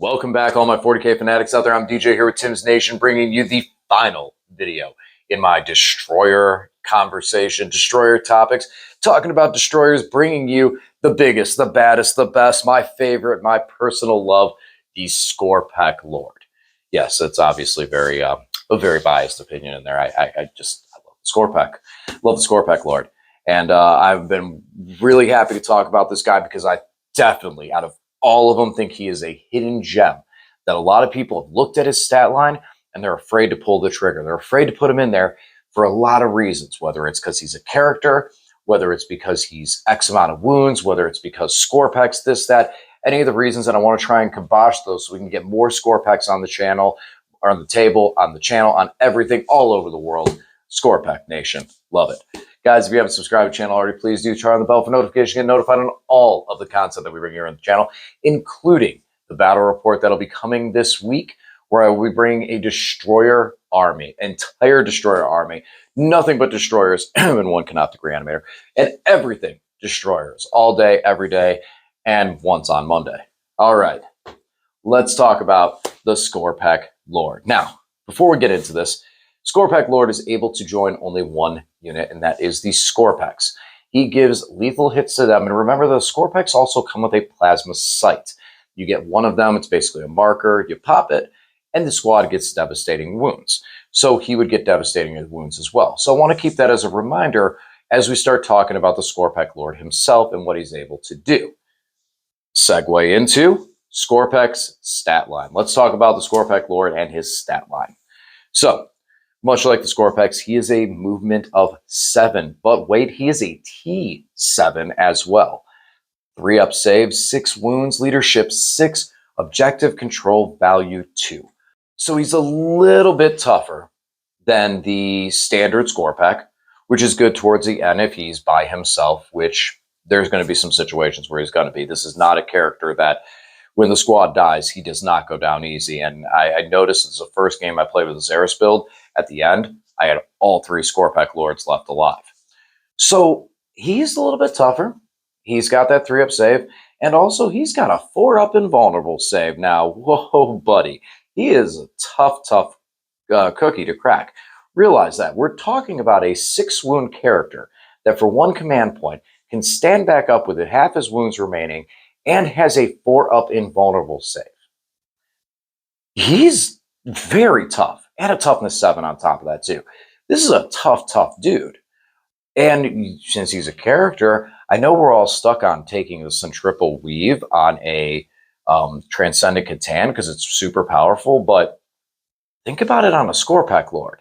Welcome back, all my 40K fanatics out there. I'm DJ here with Tim's Nation, bringing you the final video in my Destroyer conversation, Destroyer topics, talking about Destroyers, bringing you the biggest, the baddest, the best, my favorite, my personal love, the Skorpekh Lord. Yes, it's obviously a very biased opinion in there. I love Skorpekh, love the Skorpekh Lord, and I've been really happy to talk about this guy because I definitely, out of all of them, think he is a hidden gem that a lot of people have looked at his stat line and they're afraid to pull the trigger. They're afraid to put him in there for a lot of reasons, whether it's because he's a character, whether it's because he's X amount of wounds, whether it's because Skorpekh's this, that, any of the reasons. And I want to try and kibosh those so we can get more Skorpekhs on the channel, or on the table, on the channel, on everything, all over the world. Skorpekh Nation, love it. Guys, if you haven't subscribed to the channel already, please do turn on the bell for notifications, get notified on all of the content that we bring here on the channel, including the battle report that'll be coming this week, where I will be bringing a destroyer army, entire destroyer army, nothing but destroyers and one Canoptic Reanimator, and everything destroyers, all day, every day, and once on Monday. All right, let's talk about the Skorpekh Lord. Now, before we get into this, Skorpekh Lord is able to join only one unit, and that is the Skorpechs. He gives lethal hits to them, and remember, the Skorpechs also come with a plasma sight. You get one of them, it's basically a marker, you pop it, and the squad gets devastating wounds. So he would get devastating wounds as well. So I want to keep that as a reminder as we start talking about the Skorpekh Lord himself and what he's able to do. Segue into Skorpech's stat line. Let's talk about the Skorpekh Lord and his stat line. So, much like the Skorpechs, he is a movement of 7. But wait, he is a T7 as well. 3 up saves, 6 wounds, leadership 6, objective control value 2. So he's a little bit tougher than the standard Skorpekh, which is good towards the end if he's by himself, which there's going to be some situations where he's going to be. This is not a character that, when the squad dies, he does not go down easy. And I noticed this is the first game I played with the Zeris build. At the end, I had all 3 Skorpekh Lords left alive. So he's a little bit tougher. He's got that 3-up save. And also, he's got a 4-up invulnerable save. Now, whoa, buddy. He is a tough cookie to crack. Realize that. We're talking about a 6-wound character that for 1 command point can stand back up with half his wounds remaining and has a 4-up invulnerable save. He's very tough, and a toughness 7 on top of that too. This is a tough dude. And since he's a character, I know we're all stuck on taking the Centripetal Weave on a Transcendent Catan because it's super powerful, but think about it on a Skorpekh Lord.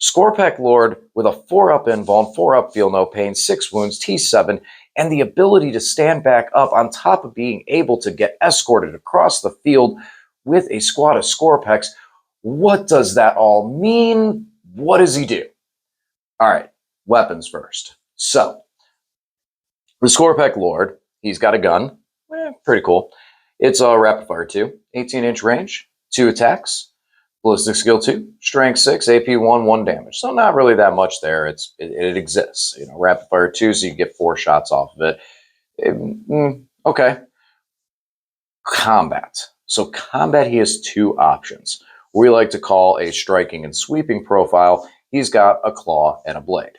Skorpekh Lord with a 4-up invuln, 4-up feel no pain, 6 wounds, T7, and the ability to stand back up on top of being able to get escorted across the field with a squad of Skorpechs. What does that all mean? What does he do? All right, weapons first. So, the Skorpekh Lord, he's got a gun. Pretty cool. It's a rapid fire 2, 18-inch range, 2 attacks, ballistic skill 2, strength 6, AP 1, 1 damage. So not really that much there. It exists. You know, rapid fire 2, so you get 4 shots off of it. Okay. Combat. So combat, he has 2 options. We like to call a striking and sweeping profile. He's got a claw and a blade.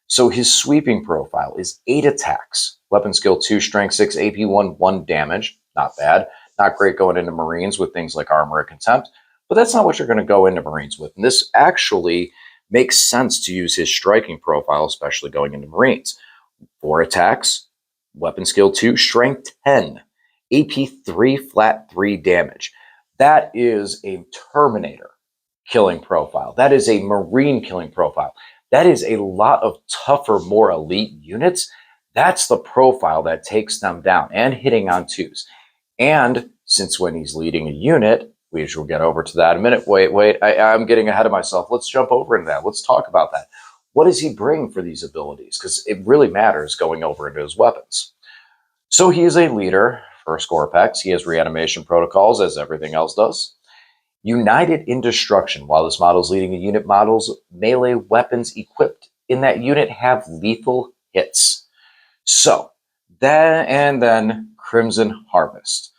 So his sweeping profile is 8 attacks, weapon skill 2, strength 6, AP 1, 1 damage. Not bad. Not great going into Marines with things like armor or contempt, but that's not what you're going to go into Marines with. And this actually makes sense to use his striking profile, especially going into Marines. 4 attacks, weapon skill 2, strength 10, AP 3, flat 3 damage. That is a Terminator killing profile. That is a Marine killing profile. That is a lot of tougher, more elite units. That's the profile that takes them down and hitting on 2s. And since when he's leading a unit, we will get over to that in a minute. Wait, I'm getting ahead of myself. Let's jump over into that. Let's talk about that. What does he bring for these abilities? Because it really matters going over into his weapons. So he is a leader for Skorpechs. He has reanimation protocols, as everything else does. United in Destruction. While this model is leading a unit, models melee weapons equipped in that unit have lethal hits. So, then Crimson Harvest.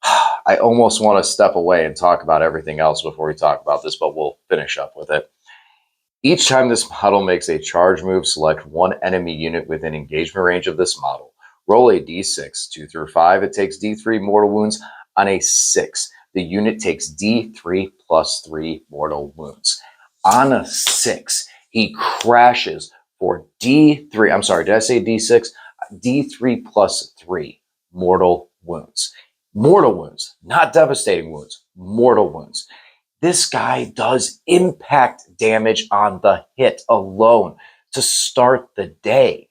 I almost want to step away and talk about everything else before we talk about this, but we'll finish up with it. Each time this model makes a charge move, select one enemy unit within engagement range of this model. Roll a d6, 2 through 5. It takes d3 mortal wounds. On a 6, the unit takes d3 plus 3 mortal wounds. On a 6, he crashes for d3. I'm sorry, did I say d6? d3 plus 3 mortal wounds. Mortal wounds, not devastating wounds, mortal wounds. This guy does impact damage on the hit alone to start the day.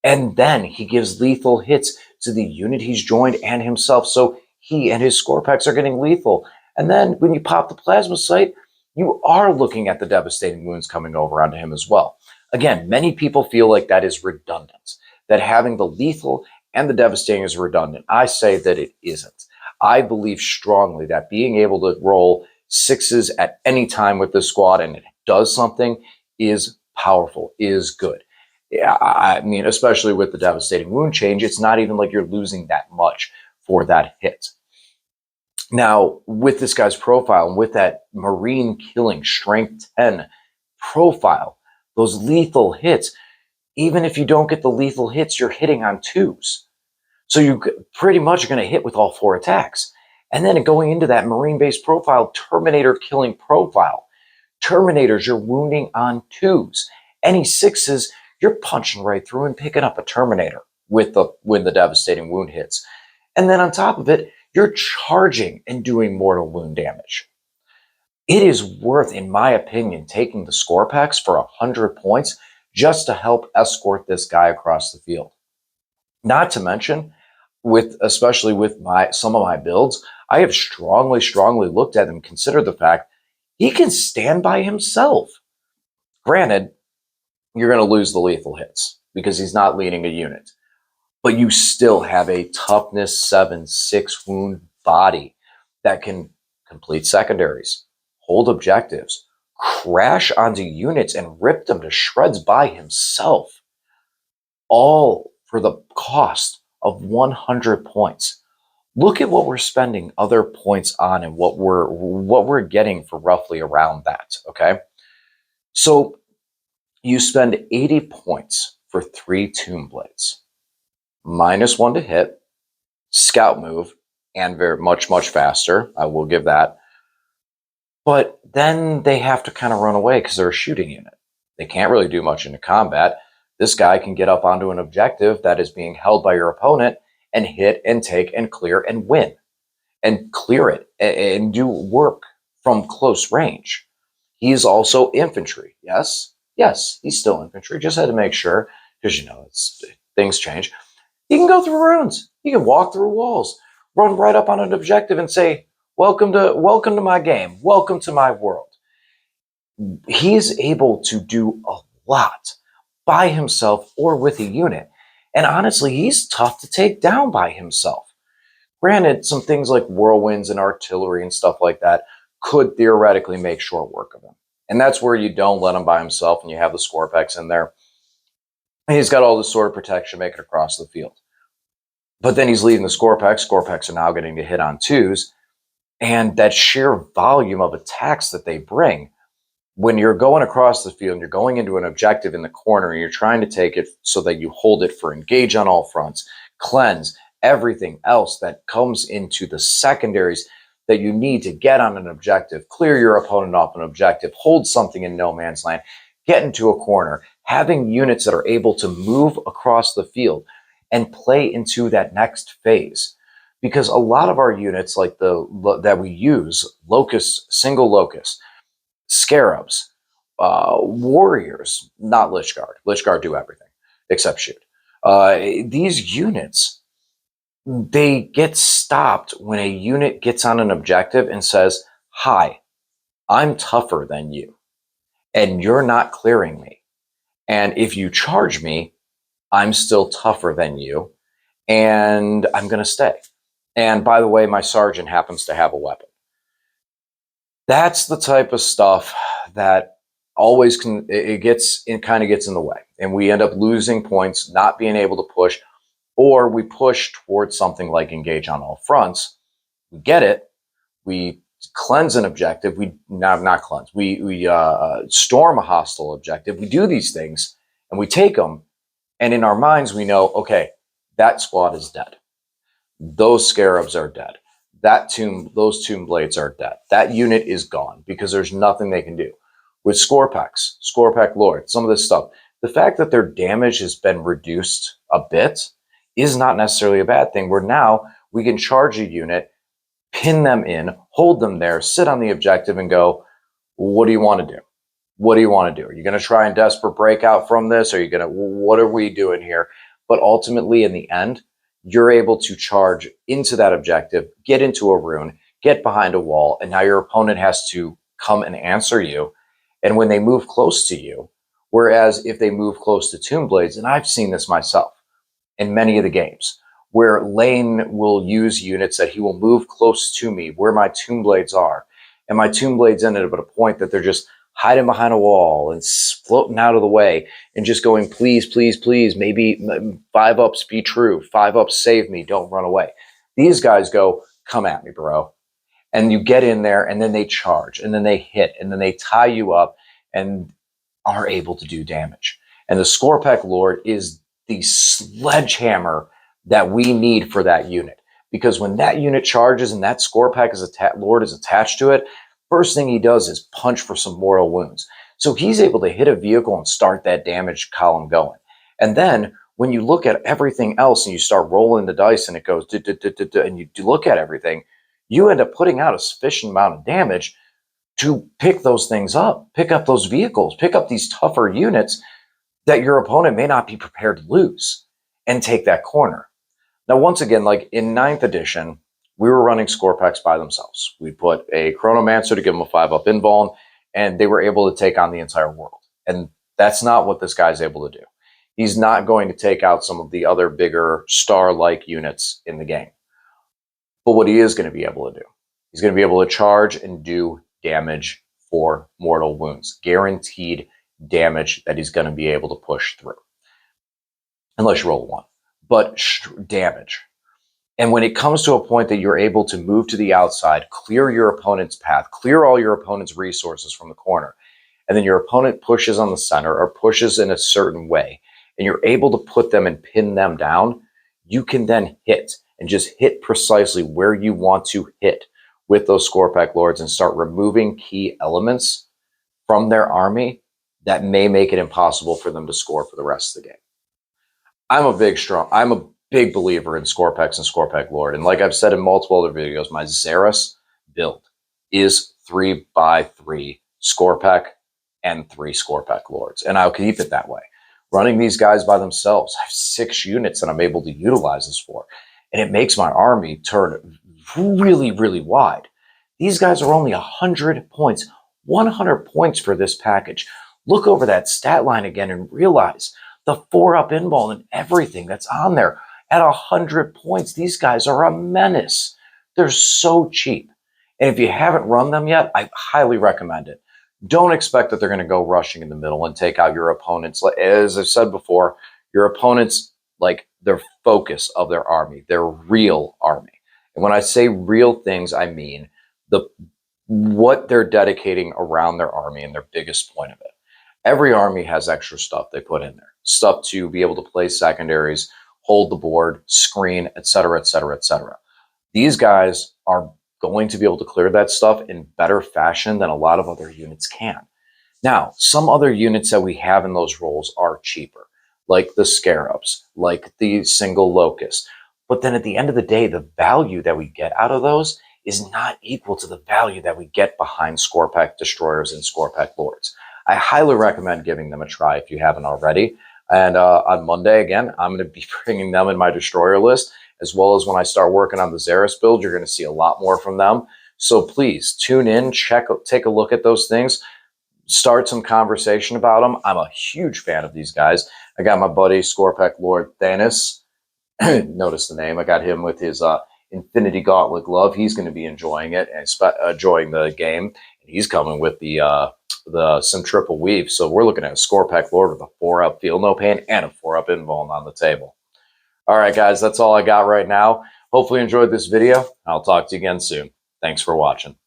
And then he gives lethal hits to the unit he's joined and himself. So he and his Skorpeks are getting lethal. And then when you pop the plasma sight, you are looking at the devastating wounds coming over onto him as well. Again, many people feel like that is redundant, that having the lethal and the devastating is redundant. I say that it isn't. I believe strongly that being able to roll 6s at any time with this squad and it does something is powerful, is good. Yeah, I mean, especially with the devastating wound change, it's not even like you're losing that much for that hit. Now, with this guy's profile and with that Marine killing strength 10 profile, those lethal hits, even if you don't get the lethal hits, you're hitting on 2s. So you pretty much are going to hit with all 4 attacks. And then going into that Marine-based profile, Terminator killing profile. Terminators, you're wounding on 2s. Any 6s, you're punching right through and picking up a Terminator when the devastating wound hits. And then on top of it, you're charging and doing mortal wound damage. It is worth, in my opinion, taking the Skorpeks for 100 points just to help escort this guy across the field. Not to mention, especially with some of my builds, I have strongly looked at and considered the fact he can stand by himself. Granted, you're going to lose the lethal hits because he's not leading a unit, but you still have a toughness 7, 6 wound body that can complete secondaries, hold objectives, crash onto units and rip them to shreds by himself, all for the cost of 100 points. Look at what we're spending other points on and what we're getting for roughly around that, okay? So you spend 80 points for 3 Tomb Blades, -1 to hit, scout move, and very much faster. I will give that. But then they have to kind of run away because they're a shooting unit. They can't really do much into combat. This guy can get up onto an objective that is being held by your opponent and hit and take and clear and win and clear it and do work from close range. He is also infantry. Yes, he's still infantry. Just had to make sure because, things change. He can go through ruins. He can walk through walls, run right up on an objective and say, welcome to my game. Welcome to my world. He's able to do a lot by himself or with a unit. And honestly, he's tough to take down by himself. Granted, some things like whirlwinds and artillery and stuff like that could theoretically make short work of him. And that's where you don't let him by himself and you have the Skorpeks in there. And he's got all this sort of protection making across the field. But then he's leading the Skorpeks. Skorpeks are now getting to hit on 2s. And that sheer volume of attacks that they bring, when you're going across the field and you're going into an objective in the corner and you're trying to take it so that you hold it for engage on all fronts, cleanse, everything else that comes into the secondaries that you need to get on an objective, clear your opponent off an objective, hold something in no man's land, get into a corner, having units that are able to move across the field and play into that next phase. Because a lot of our units, like that we use, locusts, single locusts, scarabs, warriors, not Lich Guard. Lich Guard do everything except shoot. These units, they get stopped when a unit gets on an objective and says, hi, I'm tougher than you, and you're not clearing me. And if you charge me, I'm still tougher than you, and I'm going to stay. And by the way, my sergeant happens to have a weapon. That's the type of stuff that always kind of gets in the way. And we end up losing points, not being able to push, or we push towards something like engage on all fronts. We get it. We cleanse an objective. We not cleanse. We storm a hostile objective. We do these things and we take them. And in our minds, we know, okay, that squad is dead. Those scarabs are dead. Those tomb blades are dead. That unit is gone because there's nothing they can do. With Skorpekh Lord, some of this stuff, the fact that their damage has been reduced a bit is not necessarily a bad thing, where now we can charge a unit, pin them in, hold them there, sit on the objective and go, what do you want to do? What do you want to do? Are you going to try and desperate breakout from this? Are you going to, what are we doing here? But ultimately, in the end, you're able to charge into that objective, get into a rune, get behind a wall, and now your opponent has to come and answer you. And when they move close to you, whereas if they move close to Tomb Blades, and I've seen this myself in many of the games, where Lane will use units that he will move close to me where my Tomb Blades are. And my Tomb Blades ended up at a point that they're just hiding behind a wall and floating out of the way and just going, please, please, please, maybe 5 ups be true. 5 ups save me. Don't run away. These guys go, come at me, bro. And you get in there and then they charge and then they hit and then they tie you up and are able to do damage. And the Skorpekh Lord is the sledgehammer that we need for that unit. Because when that unit charges and that Skorpekh Lord is attached to it, first thing he does is punch for some mortal wounds. So he's able to hit a vehicle and start that damage column going. And then when you look at everything else and you start rolling the dice and it goes, and you look at everything, you end up putting out a sufficient amount of damage to pick those things up, pick up those vehicles, pick up these tougher units that your opponent may not be prepared to lose and take that corner. Now, once again, like in 9th edition, we were running Skorpechs by themselves. We put a Chronomancer to give them a 5-up invuln, and they were able to take on the entire world. And that's not what this guy's able to do. He's not going to take out some of the other bigger star-like units in the game. But what he is going to be able to do, he's going to be able to charge and do damage for mortal wounds. Guaranteed damage that he's going to be able to push through. Unless you roll 1. But damage. And when it comes to a point that you're able to move to the outside, clear your opponent's path, clear all your opponent's resources from the corner, and then your opponent pushes on the center or pushes in a certain way, and you're able to put them and pin them down, you can then hit and just hit precisely where you want to hit with those Skorpekh Lords and start removing key elements from their army that may make it impossible for them to score for the rest of the game. I'm a big believer in Skorpechs and Skorpekh Lord. And like I've said in multiple other videos, my Xeris build is 3x3 Skorpekh and 3 Skorpekh Lords. And I'll keep it that way. Running these guys by themselves, I have 6 units that I'm able to utilize this for. And it makes my army turn really, really wide. These guys are only 100 points, 100 points for this package. Look over that stat line again and realize the 4-up invuln and everything that's on there. At 100 points, these guys are a menace. They're so cheap. And if you haven't run them yet, I highly recommend it. Don't expect that they're going to go rushing in the middle and take out your opponents. As I've said before, your opponents, like their focus of their army, their real army. And when I say real things, I mean what they're dedicating around their army and their biggest point of it. Every army has extra stuff they put in there. Stuff to be able to play secondaries, hold the board, screen, etc., etc., etc. These guys are going to be able to clear that stuff in better fashion than a lot of other units can. Now, some other units that we have in those roles are cheaper, like the Scarabs, like the single Locust. But then at the end of the day, the value that we get out of those is not equal to the value that we get behind Skorpekh Destroyers and Skorpekh Lords. I highly recommend giving them a try if you haven't already. And on Monday, again, I'm going to be bringing them in my Destroyer list, as well as when I start working on the Xeris build, you're going to see a lot more from them. So please tune in, take a look at those things, start some conversation about them. I'm a huge fan of these guys. I got my buddy Skorpekh Lord Thanos. Notice the name. I got him with his Infinity Gauntlet glove. He's going to be enjoying it and enjoying the game. He's coming with the Centriple Weave. So we're looking at a Skorpekh Lord with a 4-up Feel No Pain and a 4-up invuln on the table. All right, guys, that's all I got right now. Hopefully you enjoyed this video. I'll talk to you again soon. Thanks for watching.